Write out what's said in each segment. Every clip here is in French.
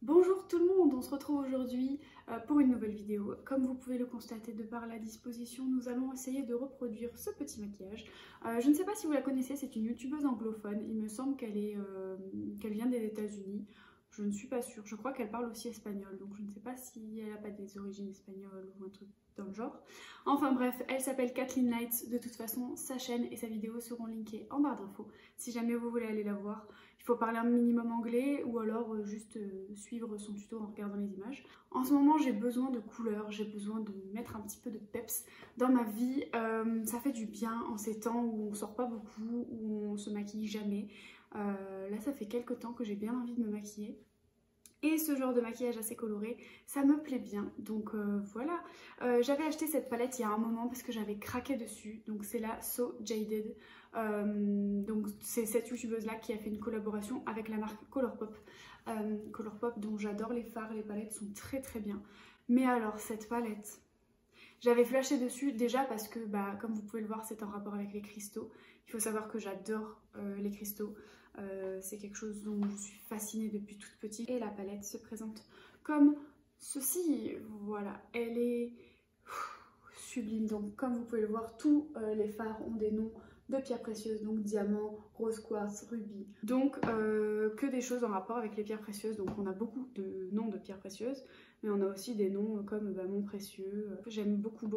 Bonjour tout le monde, on se retrouve aujourd'hui pour une nouvelle vidéo. Comme vous pouvez le constater de par la disposition, nous allons essayer de reproduire ce petit maquillage. Je ne sais pas si vous la connaissez, c'est une youtubeuse anglophone. Il me semble qu'elle vient des États-Unis. Je ne suis pas sûre, je crois qu'elle parle aussi espagnol, donc je ne sais pas si elle n'a pas des origines espagnoles ou un truc dans le genre. Enfin bref, elle s'appelle Kathleen Lights. De toute façon, sa chaîne et sa vidéo seront linkées en barre d'infos si jamais vous voulez aller la voir. Il faut parler un minimum anglais ou alors juste suivre son tuto en regardant les images. En ce moment, j'ai besoin de couleurs, j'ai besoin de mettre un petit peu de peps dans ma vie. Ça fait du bien en ces temps où on sort pas beaucoup, où on se maquille jamais. Là, ça fait quelques temps que j'ai bien envie de me maquiller. Et ce genre de maquillage assez coloré, ça me plaît bien. Donc voilà. J'avais acheté cette palette il y a un moment parce que j'avais craqué dessus. Donc c'est la So Jaded. Donc c'est cette youtubeuse là qui a fait une collaboration avec la marque Colourpop. Colourpop dont j'adore les fards, les palettes sont très très bien. Mais alors cette palette, j'avais flashé dessus déjà parce que comme vous pouvez le voir, c'est en rapport avec les cristaux. Il faut savoir que j'adore les cristaux. C'est quelque chose dont je suis fascinée depuis toute petite. Et la palette se présente comme ceci. Voilà, elle est sublime. Donc comme vous pouvez le voir, tous les fards ont des noms de pierres précieuses, donc diamant, rose quartz, rubis. Donc que des choses en rapport avec les pierres précieuses. Donc on a beaucoup de noms de pierres précieuses, mais on a aussi des noms comme mon précieux. J'aime beaucoup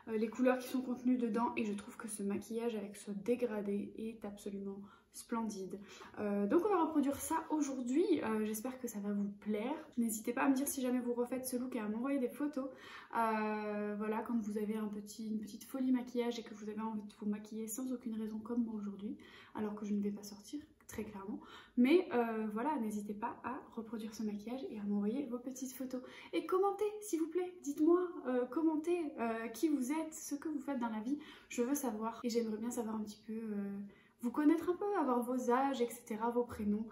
les couleurs qui sont contenues dedans et je trouve que ce maquillage avec ce dégradé est absolument splendide. Donc on va reproduire ça aujourd'hui. J'espère que ça va vous plaire. N'hésitez pas à me dire si jamais vous refaites ce look et à m'envoyer des photos. Voilà, quand vous avez une petite folie maquillage et que vous avez envie de vous maquiller sans aucune raison comme moi aujourd'hui, alors que je ne vais pas sortir, très clairement. Mais voilà, n'hésitez pas à reproduire ce maquillage et à m'envoyer vos petites photos. Et commentez, s'il vous plaît, dites-moi, commentez qui vous êtes, ce que vous faites dans la vie. Je veux savoir et j'aimerais bien savoir un petit peu... vous connaître un peu, avoir vos âges, etc., vos prénoms.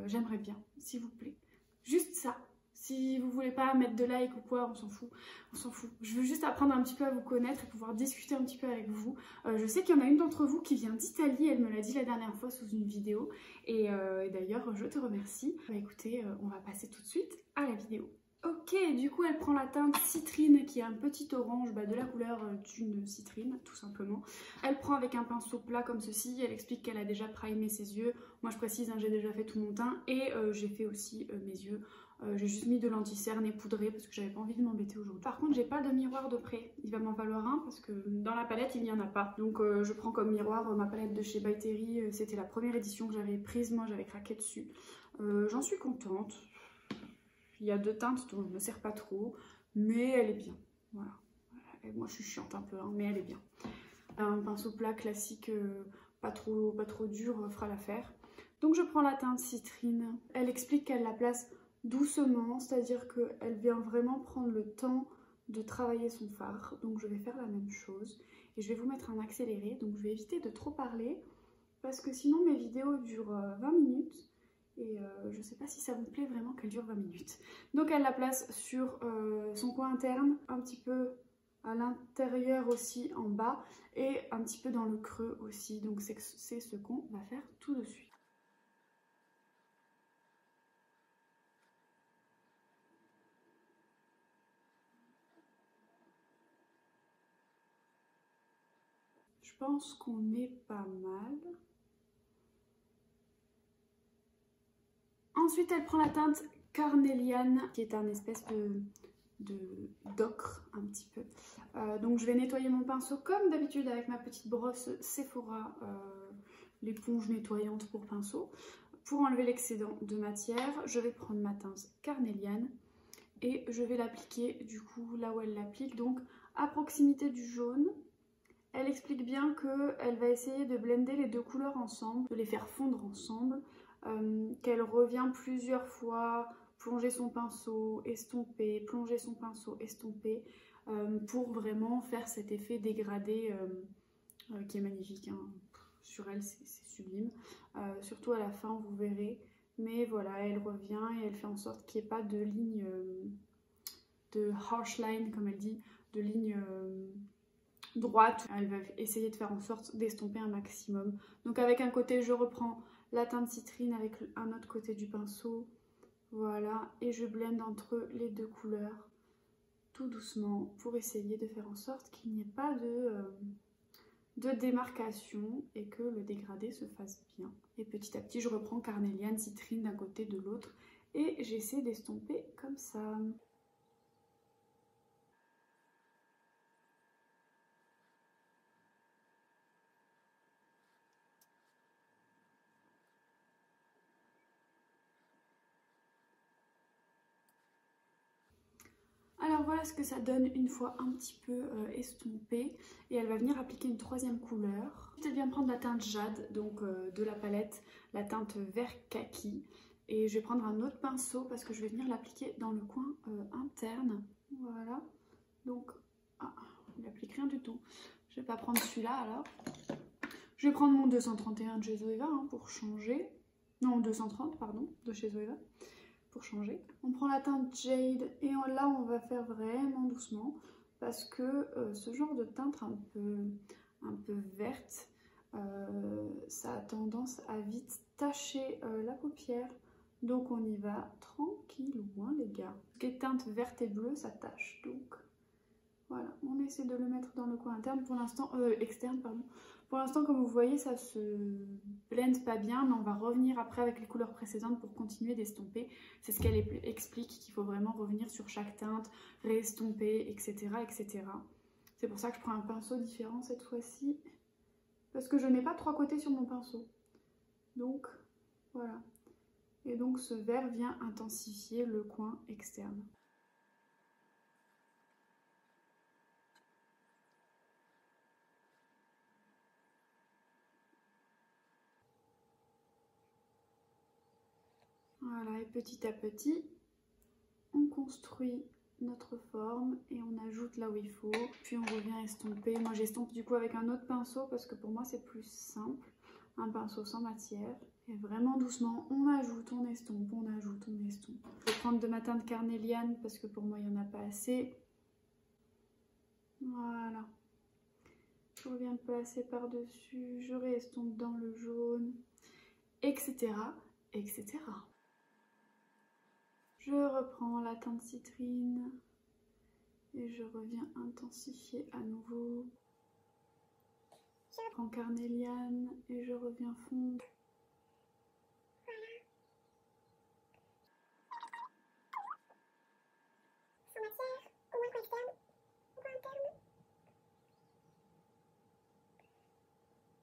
J'aimerais bien, s'il vous plaît. Juste ça. Si vous voulez pas mettre de like ou quoi, on s'en fout. On s'en fout. Je veux juste apprendre un petit peu à vous connaître et pouvoir discuter un petit peu avec vous. Je sais qu'il y en a une d'entre vous qui vient d'Italie. Elle me l'a dit la dernière fois sous une vidéo. Et d'ailleurs, je te remercie. Écoutez, on va passer tout de suite à la vidéo. Ok, du coup elle prend la teinte citrine qui est un petit orange de la couleur d'une citrine tout simplement. Elle prend avec un pinceau plat comme ceci, elle explique qu'elle a déjà primé ses yeux. Moi je précise, j'ai déjà fait tout mon teint et j'ai fait aussi mes yeux. J'ai juste mis de l'anti-cerne et poudré parce que j'avais pas envie de m'embêter aujourd'hui. Par contre j'ai pas de miroir de près, il va m'en falloir un parce que dans la palette il n'y en a pas. Donc je prends comme miroir ma palette de chez By Terry, c'était la première édition que j'avais prise, moi j'avais craqué dessus. J'en suis contente. Il y a deux teintes dont je ne me sers pas trop, mais elle est bien. Voilà. Et moi je suis chiante un peu, hein, mais elle est bien. Un pinceau plat classique, pas trop dur, fera l'affaire. Donc je prends la teinte citrine. Elle explique qu'elle la place doucement, c'est-à-dire qu'elle vient vraiment prendre le temps de travailler son fard. Donc je vais faire la même chose. Et je vais vous mettre un accéléré, donc je vais éviter de trop parler, parce que sinon mes vidéos durent 20 minutes. Et je sais pas si ça vous plaît vraiment qu'elle dure 20 minutes. Donc elle la place sur son coin interne, un petit peu à l'intérieur aussi en bas et un petit peu dans le creux aussi. Donc c'est ce qu'on va faire tout de suite. Je pense qu'on est pas mal. Ensuite, elle prend la teinte Carnelian, qui est un espèce d'ocre un petit peu. Donc je vais nettoyer mon pinceau comme d'habitude avec ma petite brosse Sephora, l'éponge nettoyante pour pinceau. Pour enlever l'excédent de matière, je vais prendre ma teinte Carnelian et je vais l'appliquer du coup là où elle l'applique, donc à proximité du jaune. Elle explique bien qu'elle va essayer de blender les deux couleurs ensemble, de les faire fondre ensemble. Qu'elle revient plusieurs fois, plonger son pinceau, estomper, plonger son pinceau, estomper, pour vraiment faire cet effet dégradé qui est magnifique, hein. Sur elle c'est sublime, surtout à la fin vous verrez, mais voilà, elle revient et elle fait en sorte qu'il n'y ait pas de ligne, de harsh line comme elle dit, de ligne droite. Elle va essayer de faire en sorte d'estomper un maximum. Donc avec un côté je reprends la teinte citrine avec un autre côté du pinceau, Voilà, et je blende entre les deux couleurs tout doucement pour essayer de faire en sorte qu'il n'y ait pas de démarcation et que le dégradé se fasse bien. Et petit à petit, je reprends carnéliane, citrine d'un côté, de l'autre et j'essaie d'estomper comme ça. Alors voilà ce que ça donne une fois un petit peu estompé et elle va venir appliquer une troisième couleur. Elle vient prendre la teinte jade, donc de la palette, la teinte vert kaki. Et je vais prendre un autre pinceau parce que je vais venir l'appliquer dans le coin interne. Voilà, donc il n'applique rien du tout. Je vais pas prendre celui-là alors. Je vais prendre mon 231 de chez Zoeva pour changer. Non, 230 pardon, de chez Zoeva. Pour changer. On prend la teinte Jade et là on va faire vraiment doucement parce que ce genre de teinte un peu verte, ça a tendance à vite tacher la paupière. Donc on y va tranquillement hein, les gars. Ce qui est teinte verte et bleue, ça tâche. Donc voilà, on essaie de le mettre dans le coin interne pour l'instant, externe pardon. Pour l'instant, comme vous voyez, ça se blende pas bien, mais on va revenir après avec les couleurs précédentes pour continuer d'estomper. C'est ce qu'elle explique, qu'il faut vraiment revenir sur chaque teinte, réestomper, etc. etc. C'est pour ça que je prends un pinceau différent cette fois-ci, parce que je n'ai pas 3 côtés sur mon pinceau. Donc, voilà. Et donc, ce vert vient intensifier le coin externe. Voilà, et petit à petit, on construit notre forme et on ajoute là où il faut. Puis on revient estomper. Moi j'estompe du coup avec un autre pinceau parce que pour moi c'est plus simple. Un pinceau sans matière. Et vraiment doucement, on ajoute, on estompe, on ajoute, on estompe. Je vais prendre de ma teinte carnéliane parce que pour moi il n'y en a pas assez. Voilà. Je reviens placer par-dessus, je réestompe dans le jaune, etc. etc. Je reprends la teinte citrine et je reviens intensifier à nouveau. Je prends carnéliane et je reviens fondre.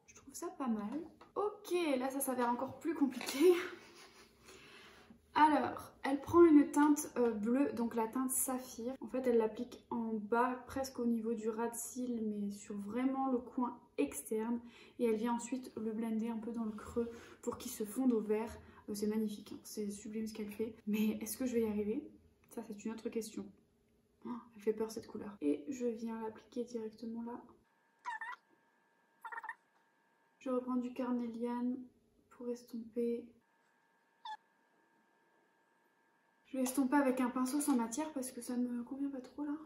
Je trouve ça pas mal. Ok, là ça s'avère encore plus compliqué. Alors, elle prend une teinte bleue, donc la teinte saphir. En fait, elle l'applique en bas, presque au niveau du ras de cils, mais sur vraiment le coin externe. Et elle vient ensuite le blender un peu dans le creux pour qu'il se fonde au vert. C'est magnifique, hein. C'est sublime ce qu'elle fait. Mais est-ce que je vais y arriver? Ça, c'est une autre question. Oh, elle fait peur cette couleur. Et je viens l'appliquer directement là. Je reprends du carnéliane pour estomper. Je vais estomper avec un pinceau sans matière parce que ça ne me convient pas trop là.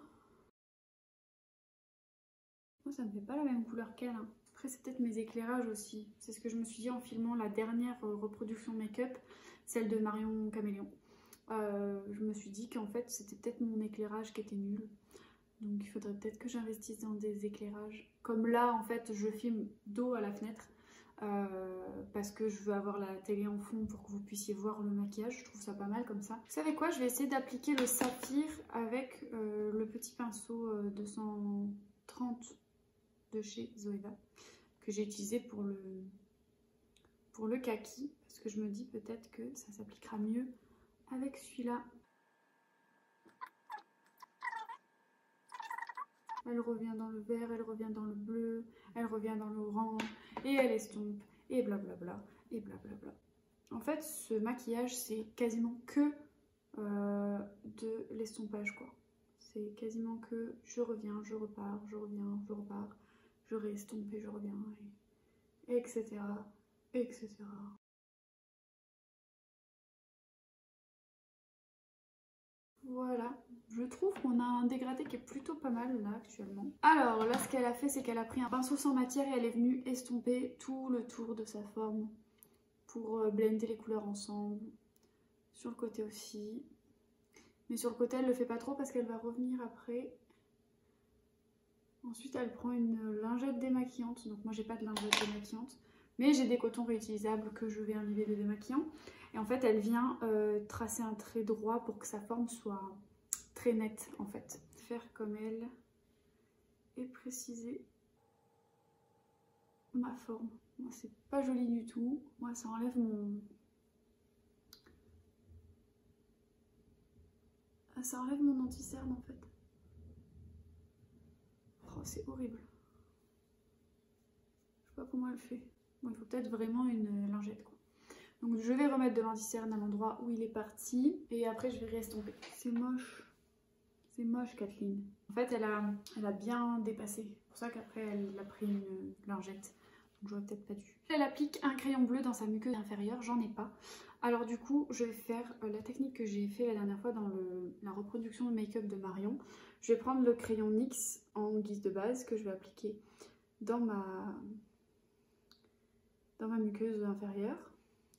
Moi ça ne fait pas la même couleur qu'elle. Hein. Après c'est peut-être mes éclairages aussi. C'est ce que je me suis dit en filmant la dernière reproduction make-up, celle de Marion Caméléon. Je me suis dit qu'en fait c'était peut-être mon éclairage qui était nul. Donc il faudrait peut-être que j'investisse dans des éclairages. Comme là en fait je filme dos à la fenêtre. Parce que je veux avoir la télé en fond pour que vous puissiez voir le maquillage, je trouve ça pas mal comme ça. Vous savez quoi, je vais essayer d'appliquer le saphir avec le petit pinceau 230 de chez Zoeva que j'ai utilisé pour le kaki, parce que je me dis peut-être que ça s'appliquera mieux avec celui-là. Elle revient dans le vert, elle revient dans le bleu, elle revient dans l'orange, et elle estompe, et blablabla, et blablabla. En fait, ce maquillage, c'est quasiment que de l'estompage, quoi. C'est quasiment que je reviens, je repars, je reviens, je repars, je réestompe et je reviens, et etc. etc. Voilà, je trouve qu'on a un dégradé qui est plutôt pas mal là actuellement. Alors là ce qu'elle a fait c'est qu'elle a pris un pinceau sans matière et elle est venue estomper tout le tour de sa forme pour blender les couleurs ensemble Sur le côté aussi. Mais sur le côté, elle le fait pas trop parce qu'elle va revenir après. Ensuite, elle prend une lingette démaquillante. Donc moi, j'ai pas de lingette démaquillante. Mais j'ai des cotons réutilisables que je vais imbiber de démaquillant. Et en fait, elle vient tracer un trait droit pour que sa forme soit très nette, en fait. Faire comme elle et préciser ma forme. Moi, c'est pas joli du tout. Moi, ça enlève mon... Ça enlève mon anti-cerne, en fait. Oh, c'est horrible. Je sais pas comment elle fait. Bon, il faut peut-être vraiment une lingette, quoi. Donc je vais remettre de l'anti-cerne à l'endroit où il est parti. Et après, je vais restomper. C'est moche. C'est moche, Kathleen. En fait, elle a bien dépassé. C'est pour ça qu'après, elle a pris une lingette. Donc j'aurais peut-être pas dû. Elle applique un crayon bleu dans sa muqueuse inférieure. J'en ai pas. Alors du coup, je vais faire la technique que j'ai fait la dernière fois dans la reproduction de make-up de Marion. Je vais prendre le crayon NYX en guise de base que je vais appliquer dans ma muqueuse inférieure,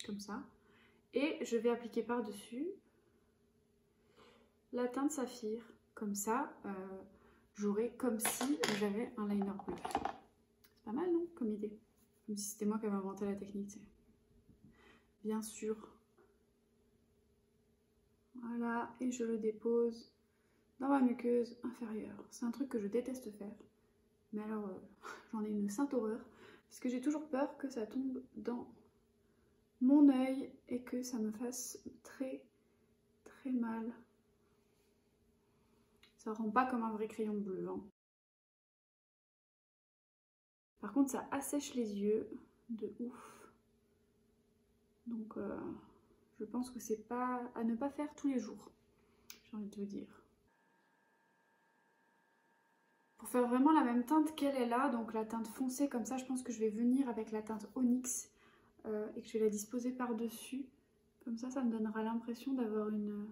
comme ça. Et je vais appliquer par-dessus la teinte saphir. Comme ça, j'aurai comme si j'avais un liner bleu. C'est pas mal, non? Comme idée. Comme si c'était moi qui avais inventé la technique. Bien sûr. Voilà, et je le dépose dans ma muqueuse inférieure. C'est un truc que je déteste faire. Mais alors, j'en ai une sainte horreur. Parce que j'ai toujours peur que ça tombe dans mon œil et que ça me fasse très très mal. Ça rend pas comme un vrai crayon bleu. Hein. Par contre, ça assèche les yeux de ouf. Donc, je pense que c'est pas à ne pas faire tous les jours. J'ai envie de vous dire. Pour faire vraiment la même teinte qu'elle est là, donc la teinte foncée comme ça, je pense que je vais venir avec la teinte Onyx et que je vais la disposer par-dessus. Comme ça me donnera l'impression d'avoir une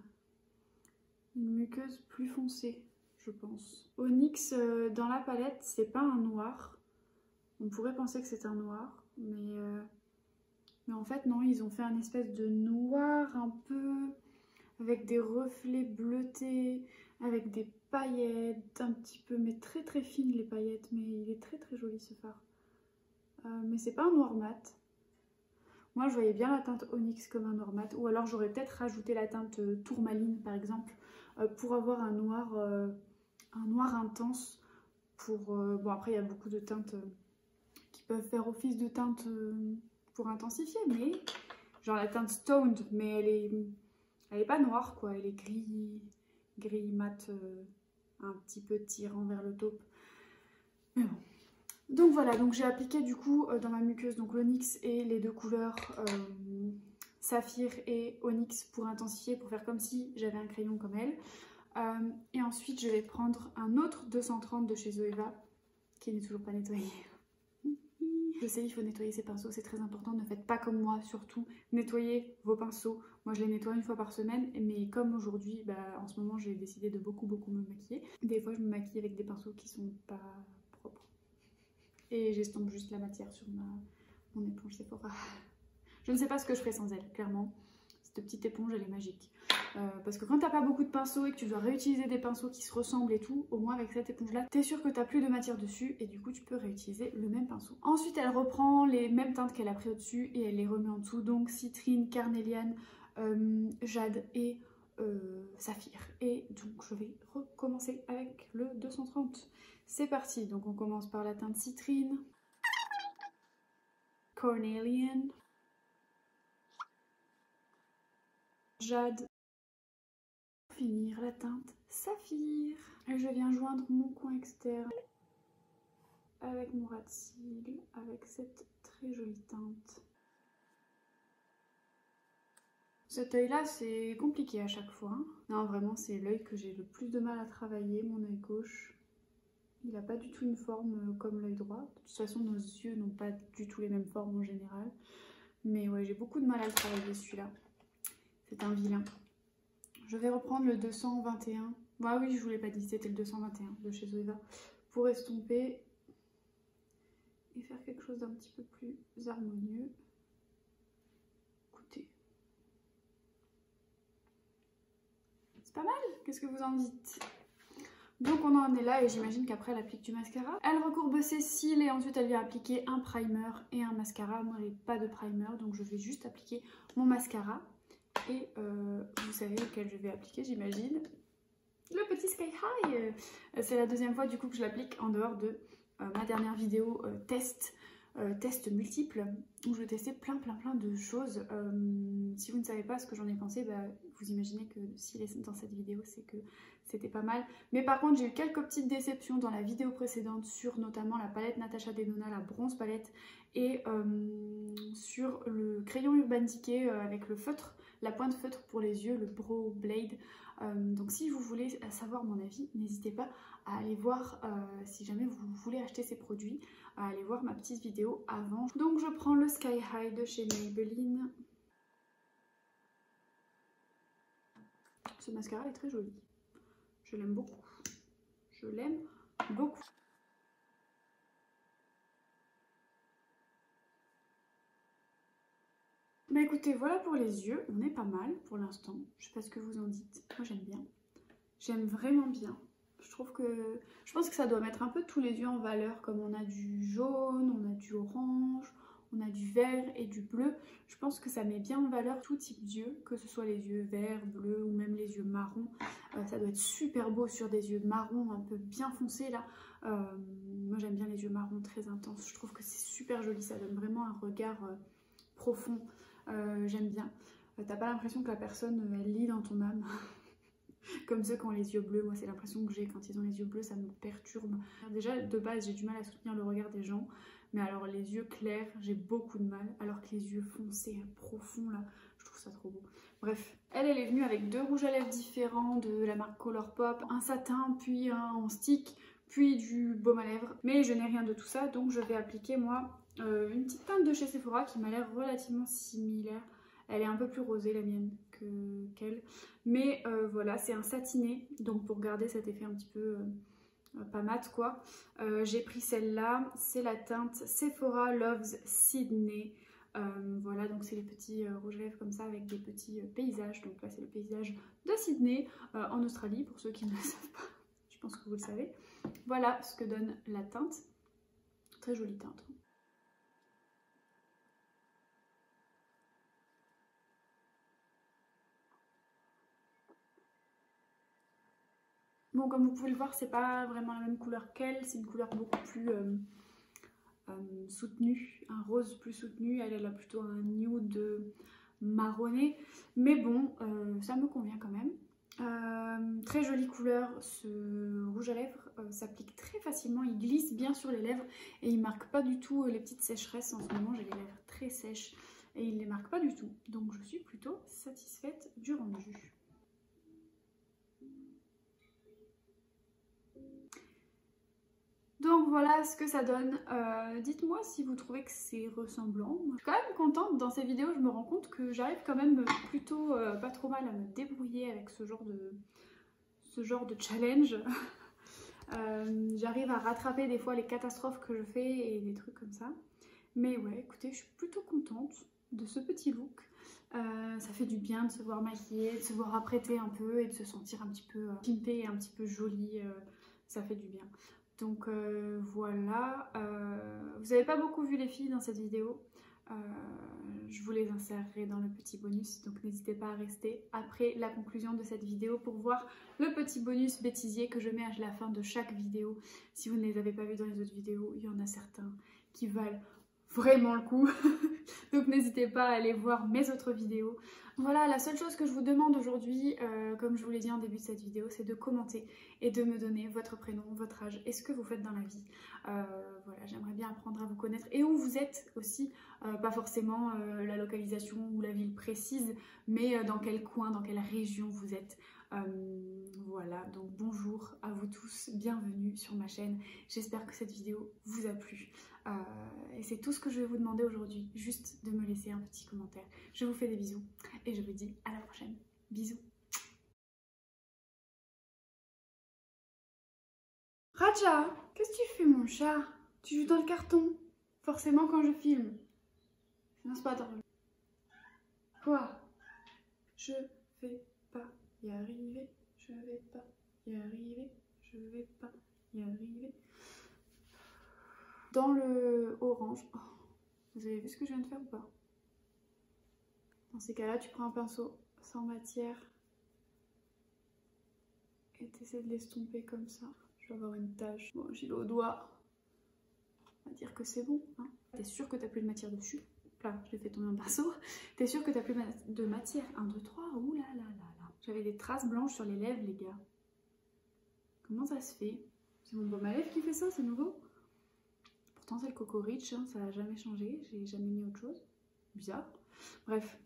muqueuse plus foncée, je pense. Onyx dans la palette, c'est pas un noir. On pourrait penser que c'est un noir, mais en fait non, ils ont fait un espèce de noir un peu avec des reflets bleutés, avec des paillettes un petit peu, mais très très fines les paillettes, mais il est très très joli ce fard. Mais c'est pas un noir mat. Moi je voyais bien la teinte Onyx comme un noir mat, ou alors j'aurais peut-être rajouté la teinte tourmaline par exemple, pour avoir un noir intense. Bon après il y a beaucoup de teintes qui peuvent faire office de teinte pour intensifier, mais genre la teinte Stoned, mais elle est pas noire quoi, elle est gris mat, un petit peu tirant vers le taupe. Mais bon. Donc voilà, donc j'ai appliqué du coup dans ma muqueuse donc l'Onyx et les deux couleurs Saphir et Onyx pour intensifier, pour faire comme si j'avais un crayon comme elle. Et ensuite je vais prendre un autre 230 de chez Zoeva qui n'est toujours pas nettoyé. Je sais, il faut nettoyer ses pinceaux, c'est très important. Ne faites pas comme moi, surtout. Nettoyez vos pinceaux. Moi, je les nettoie une fois par semaine. Mais comme aujourd'hui, en ce moment, j'ai décidé de beaucoup me maquiller. Des fois, je me maquille avec des pinceaux qui sont pas propres. Et j'estompe juste la matière sur mon éponge Sephora. Je ne sais pas ce que je ferais sans elle, clairement. Cette petite éponge, elle est magique. Parce que quand t'as pas beaucoup de pinceaux et que tu dois réutiliser des pinceaux qui se ressemblent et tout, au moins avec cette éponge là, t'es sûr que t'as plus de matière dessus et du coup tu peux réutiliser le même pinceau. Ensuite elle reprend les mêmes teintes qu'elle a pris au dessus et elle les remet en dessous, donc citrine, carnéliane, jade et saphir. Et donc je vais recommencer avec le 230. C'est parti, donc on commence par la teinte citrine, carnelian, jade, finir la teinte saphir. Et je viens joindre mon coin externe avec mon ras de cils, avec cette très jolie teinte. Cet œil là c'est compliqué à chaque fois. Non vraiment c'est l'œil que j'ai le plus de mal à travailler, mon œil gauche. Il n'a pas du tout une forme comme l'œil droit. De toute façon nos yeux n'ont pas du tout les mêmes formes en général. Mais ouais j'ai beaucoup de mal à le travailler celui-là. C'est un vilain. Je vais reprendre le 221. Bah oui, je vous l'ai pas dit, c'était le 221 de chez Zoeva. Pour estomper et faire quelque chose d'un petit peu plus harmonieux. Écoutez. C'est pas mal, qu'est-ce que vous en dites? Donc on en est là et j'imagine qu'après elle applique du mascara. Elle recourbe ses cils et ensuite elle vient appliquer un primer et un mascara. Moi j'ai pas de primer donc je vais juste appliquer mon mascara. Et vous savez lequel je vais appliquer j'imagine. Le petit Sky High. C'est la deuxième fois du coup que je l'applique en dehors de ma dernière vidéo test multiple où je testais plein de choses. Si vous ne savez pas ce que j'en ai pensé, bah, vous imaginez que s'il est dans cette vidéo c'est que c'était pas mal. Mais par contre j'ai eu quelques petites déceptions dans la vidéo précédente sur notamment la palette Natasha Denona, la bronze palette, et sur le crayon Urban Decay avec le feutre, la pointe feutre pour les yeux, le Brow Blade. Donc si vous voulez savoir mon avis, n'hésitez pas à aller voir, si jamais vous voulez acheter ces produits, à aller voir ma petite vidéo avant. Donc je prends le Sky High de chez Maybelline. Ce mascara est très joli. Je l'aime beaucoup. Je l'aime beaucoup. Bah écoutez, voilà pour les yeux. On est pas mal pour l'instant. Je sais pas ce que vous en dites. Moi j'aime bien. J'aime vraiment bien. Je pense que ça doit mettre un peu tous les yeux en valeur, comme on a du jaune, on a du orange, on a du vert et du bleu. Je pense que ça met bien en valeur tout type d'yeux, que ce soit les yeux verts, bleus ou même les yeux marrons. Ça doit être super beau sur des yeux marrons un peu bien foncés là. Moi j'aime bien les yeux marrons très intenses. Je trouve que c'est super joli, ça donne vraiment un regard profond. J'aime bien. T'as pas l'impression que la personne elle lit dans ton âme. Comme ceux qui ont les yeux bleus, moi c'est l'impression que j'ai quand ils ont les yeux bleus, ça me perturbe. Déjà de base j'ai du mal à soutenir le regard des gens, mais alors les yeux clairs j'ai beaucoup de mal, alors que les yeux foncés, profonds là, je trouve ça trop beau. Bref, elle est venue avec 2 rouges à lèvres différents de la marque Colourpop, un satin, puis un en stick, puis du baume à lèvres, mais je n'ai rien de tout ça, donc je vais appliquer moi une petite teinte de chez Sephora qui m'a l'air relativement similaire. Elle est un peu plus rosée la mienne qu'elle. Mais voilà, c'est un satiné. Donc pour garder cet effet un petit peu pas mat quoi. J'ai pris celle-là. C'est la teinte Sephora Loves Sydney. Voilà, donc c'est les petits rouges à lèvres comme ça avec des petits paysages. Donc là c'est le paysage de Sydney en Australie pour ceux qui ne le savent pas. Je pense que vous le savez. Voilà ce que donne la teinte. Très jolie teinte. Bon, comme vous pouvez le voir, c'est pas vraiment la même couleur qu'elle, c'est une couleur beaucoup plus soutenue, un rose plus soutenu. Elle a plutôt un nude marronné, mais bon, ça me convient quand même. Très jolie couleur, ce rouge à lèvres s'applique très facilement, il glisse bien sur les lèvres et il marque pas du tout les petites sécheresses. En ce moment, j'ai les lèvres très sèches et il les marque pas du tout, donc je suis plutôt satisfaite du rendu. Donc voilà ce que ça donne. Dites-moi si vous trouvez que c'est ressemblant. Moi, je suis quand même contente. Dans ces vidéos, je me rends compte que j'arrive quand même plutôt pas trop mal à me débrouiller avec ce genre de challenge. J'arrive à rattraper des fois les catastrophes que je fais et des trucs comme ça. Mais ouais, écoutez, je suis plutôt contente de ce petit look. Ça fait du bien de se voir maquillée, de se voir apprêtée un peu et de se sentir un petit peu pimpée et un petit peu jolie. Ça fait du bien. Donc voilà, vous n'avez pas beaucoup vu les filles dans cette vidéo, je vous les insérerai dans le petit bonus, donc n'hésitez pas à rester après la conclusion de cette vidéo pour voir le petit bonus bêtisier que je mets à la fin de chaque vidéo. Si vous ne les avez pas vus dans les autres vidéos, il y en a certains qui valent vraiment le coup, donc n'hésitez pas à aller voir mes autres vidéos. Voilà, la seule chose que je vous demande aujourd'hui, comme je vous l'ai dit en début de cette vidéo, c'est de commenter et de me donner votre prénom, votre âge et ce que vous faites dans la vie. Voilà, j'aimerais bien apprendre à vous connaître et où vous êtes aussi, pas forcément la localisation ou la ville précise, mais dans quel coin, dans quelle région vous êtes. Voilà, donc bonjour à vous tous, bienvenue sur ma chaîne. J'espère que cette vidéo vous a plu. Et c'est tout ce que je vais vous demander aujourd'hui, juste de me laisser un petit commentaire. Je vous fais des bisous et je vous dis à la prochaine. Bisous. Raja, qu'est-ce que tu fais mon chat? Tu joues dans le carton? Forcément quand je filme. Non, c'est pas drôle. Quoi? Je fais pas y arriver, je vais pas y arriver, je vais pas y arriver. Dans le orange, oh, vous avez vu ce que je viens de faire ou pas? Dans ces cas-là, tu prends un pinceau sans matière et tu essaies de l'estomper comme ça. Je vais avoir une tache. Bon, j'y vais au doigt. On va dire que c'est bon. Hein. T'es sûr que t'as plus de matière dessus? Là, je l'ai fait tomber un pinceau. T'es sûr que t'as plus de matière? 1, 2, 3. Ouh là là là là. J'avais des traces blanches sur les lèvres, les gars. Comment ça se fait? C'est mon baume à lèvres qui fait ça, c'est nouveau? Pourtant, c'est le Coco Rich, hein, ça n'a jamais changé. J'ai jamais mis autre chose. Bizarre. Bref.